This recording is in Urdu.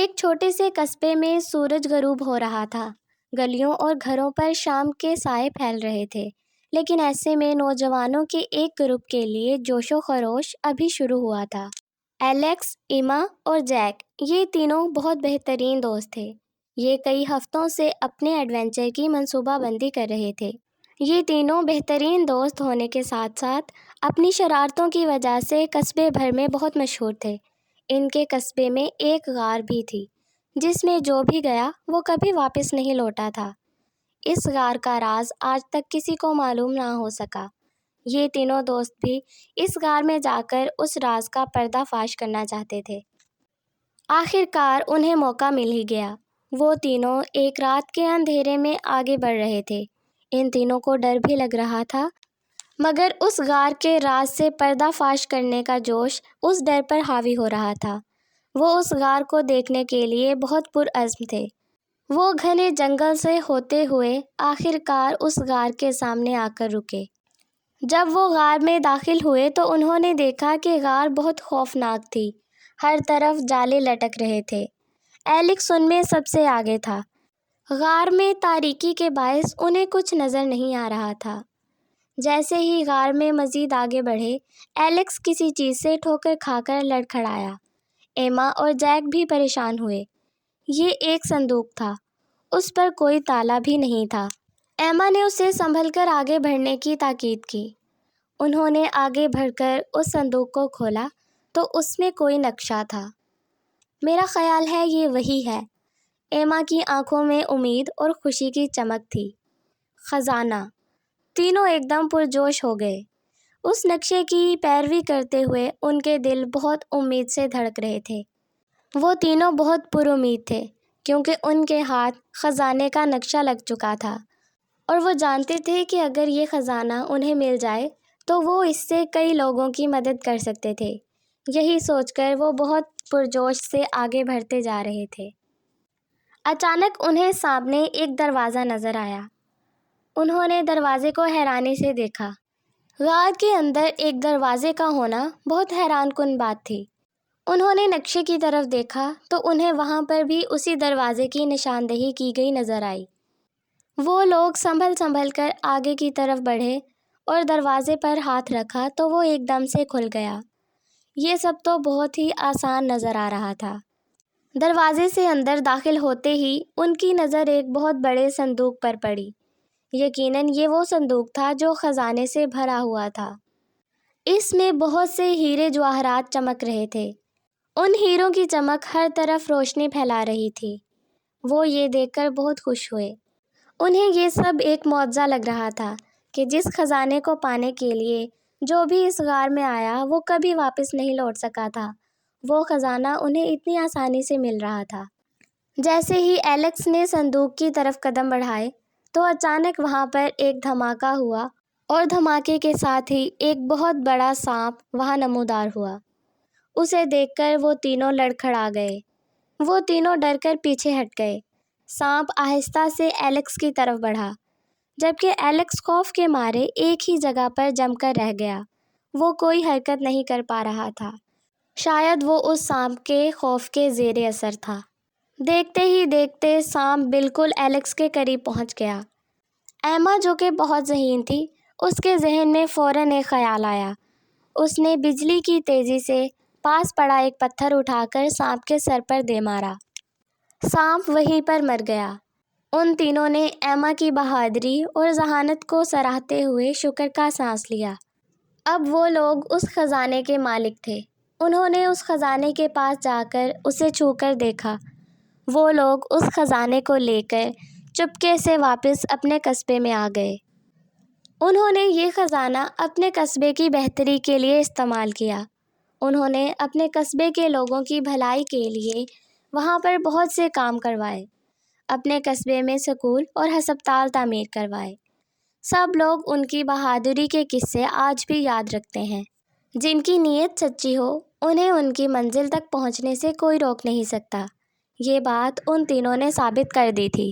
ایک چھوٹے سے قصبے میں سورج غروب ہو رہا تھا۔ گلیوں اور گھروں پر شام کے سائے پھیل رہے تھے، لیکن ایسے میں نوجوانوں کے ایک گروپ کے لیے جوش و خروش ابھی شروع ہوا تھا۔ ایلیکس، ایما اور جیک، یہ تینوں بہت بہترین دوست تھے۔ یہ کئی ہفتوں سے اپنے ایڈونچر کی منصوبہ بندی کر رہے تھے۔ یہ تینوں بہترین دوست ہونے کے ساتھ ساتھ اپنی شرارتوں کی وجہ سے قصبے بھر میں بہت مشہور تھے۔ ان کے قصبے میں ایک غار بھی تھی جس میں جو بھی گیا وہ کبھی واپس نہیں لوٹا تھا۔ اس غار کا راز آج تک کسی کو معلوم نہ ہو سکا۔ یہ تینوں دوست بھی اس غار میں جا کر اس راز کا پردہ فاش کرنا چاہتے تھے۔ آخر کار انہیں موقع مل ہی گیا۔ وہ تینوں ایک رات کے اندھیرے میں آگے بڑھ رہے تھے۔ ان تینوں کو ڈر بھی لگ رہا تھا، مگر اس غار کے راز سے پردہ فاش کرنے کا جوش اس ڈر پر حاوی ہو رہا تھا۔ وہ اس غار کو دیکھنے کے لیے بہت پرعزم تھے۔ وہ گھنے جنگل سے ہوتے ہوئے آخر کار اس غار کے سامنے آ کر رکے۔ جب وہ غار میں داخل ہوئے تو انہوں نے دیکھا کہ غار بہت خوفناک تھی۔ ہر طرف جالے لٹک رہے تھے۔ ایلیکس ان میں سب سے آگے تھا۔ غار میں تاریکی کے باعث انہیں کچھ نظر نہیں آ رہا تھا۔ جیسے ہی غار میں مزید آگے بڑھے، ایلیکس کسی چیز سے ٹھوکر کھا کر لڑکھڑایا۔ ایما اور جیک بھی پریشان ہوئے۔ یہ ایک صندوق تھا، اس پر کوئی تالا بھی نہیں تھا۔ ایما نے اسے سنبھل کر آگے بڑھنے کی تاکید کی۔ انہوں نے آگے بڑھ کر اس صندوق کو کھولا تو اس میں کوئی نقشہ تھا۔ میرا خیال ہے یہ وہی ہے۔ ایما کی آنکھوں میں امید اور خوشی کی چمک تھی۔ خزانہ! تینوں ایک دم پرجوش ہو گئے۔ اس نقشے کی پیروی کرتے ہوئے ان کے دل بہت امید سے دھڑک رہے تھے۔ وہ تینوں بہت پر امید تھے کیونکہ ان کے ہاتھ خزانے کا نقشہ لگ چکا تھا، اور وہ جانتے تھے کہ اگر یہ خزانہ انہیں مل جائے تو وہ اس سے کئی لوگوں کی مدد کر سکتے تھے۔ یہی سوچ کر وہ بہت پرجوش سے آگے بڑھتے جا رہے تھے۔ اچانک انہیں سامنے ایک دروازہ نظر آیا۔ انہوں نے دروازے کو حیرانی سے دیکھا۔ غار کے اندر ایک دروازے کا ہونا بہت حیران کن بات تھی۔ انہوں نے نقشے کی طرف دیکھا تو انہیں وہاں پر بھی اسی دروازے کی نشاندہی کی گئی نظر آئی۔ وہ لوگ سنبھل کر آگے کی طرف بڑھے اور دروازے پر ہاتھ رکھا تو وہ ایک دم سے کھل گیا۔ یہ سب تو بہت ہی آسان نظر آ رہا تھا۔ دروازے سے اندر داخل ہوتے ہی ان کی نظر ایک بہت بڑے صندوق پر پڑی۔ یقیناً یہ وہ صندوق تھا جو خزانے سے بھرا ہوا تھا۔ اس میں بہت سے ہیرے جواہرات چمک رہے تھے۔ ان ہیروں کی چمک ہر طرف روشنی پھیلا رہی تھی۔ وہ یہ دیکھ کر بہت خوش ہوئے۔ انہیں یہ سب ایک معجزہ لگ رہا تھا کہ جس خزانے کو پانے کے لیے جو بھی اس غار میں آیا وہ کبھی واپس نہیں لوٹ سکا تھا، وہ خزانہ انہیں اتنی آسانی سے مل رہا تھا۔ جیسے ہی ایلیکس نے صندوق کی طرف قدم بڑھائے تو اچانک وہاں پر ایک دھماکہ ہوا، اور دھماکے کے ساتھ ہی ایک بہت بڑا سانپ وہاں نمودار ہوا۔ اسے دیکھ کر وہ تینوں لڑکھڑا گئے۔ وہ تینوں ڈر کر پیچھے ہٹ گئے۔ سانپ آہستہ سے ایلیکس کی طرف بڑھا، جبکہ ایلیکس خوف کے مارے ایک ہی جگہ پر جم کر رہ گیا۔ وہ کوئی حرکت نہیں کر پا رہا تھا۔ شاید وہ اس سانپ کے خوف کے زیر اثر تھا۔ دیکھتے ہی دیکھتے سانپ بالکل ایلیکس کے قریب پہنچ گیا۔ ایما جو کہ بہت ذہین تھی، اس کے ذہن میں فوراً ایک خیال آیا۔ اس نے بجلی کی تیزی سے پاس پڑا ایک پتھر اٹھا کر سانپ کے سر پر دے مارا۔ سانپ وہیں پر مر گیا۔ ان تینوں نے ایما کی بہادری اور ذہانت کو سراہتے ہوئے شکر کا سانس لیا۔ اب وہ لوگ اس خزانے کے مالک تھے۔ انہوں نے اس خزانے کے پاس جا کر اسے چھو کر دیکھا۔ وہ لوگ اس خزانے کو لے کر چپکے سے واپس اپنے قصبے میں آ گئے۔ انہوں نے یہ خزانہ اپنے قصبے کی بہتری کے لیے استعمال کیا۔ انہوں نے اپنے قصبے کے لوگوں کی بھلائی کے لیے وہاں پر بہت سے کام کروائے۔ اپنے قصبے میں سکول اور ہسپتال تعمیر کروائے۔ سب لوگ ان کی بہادری کے قصے آج بھی یاد رکھتے ہیں۔ جن کی نیت سچی ہو انہیں ان کی منزل تک پہنچنے سے کوئی روک نہیں سکتا۔ یہ بات ان تینوں نے ثابت کر دی تھی۔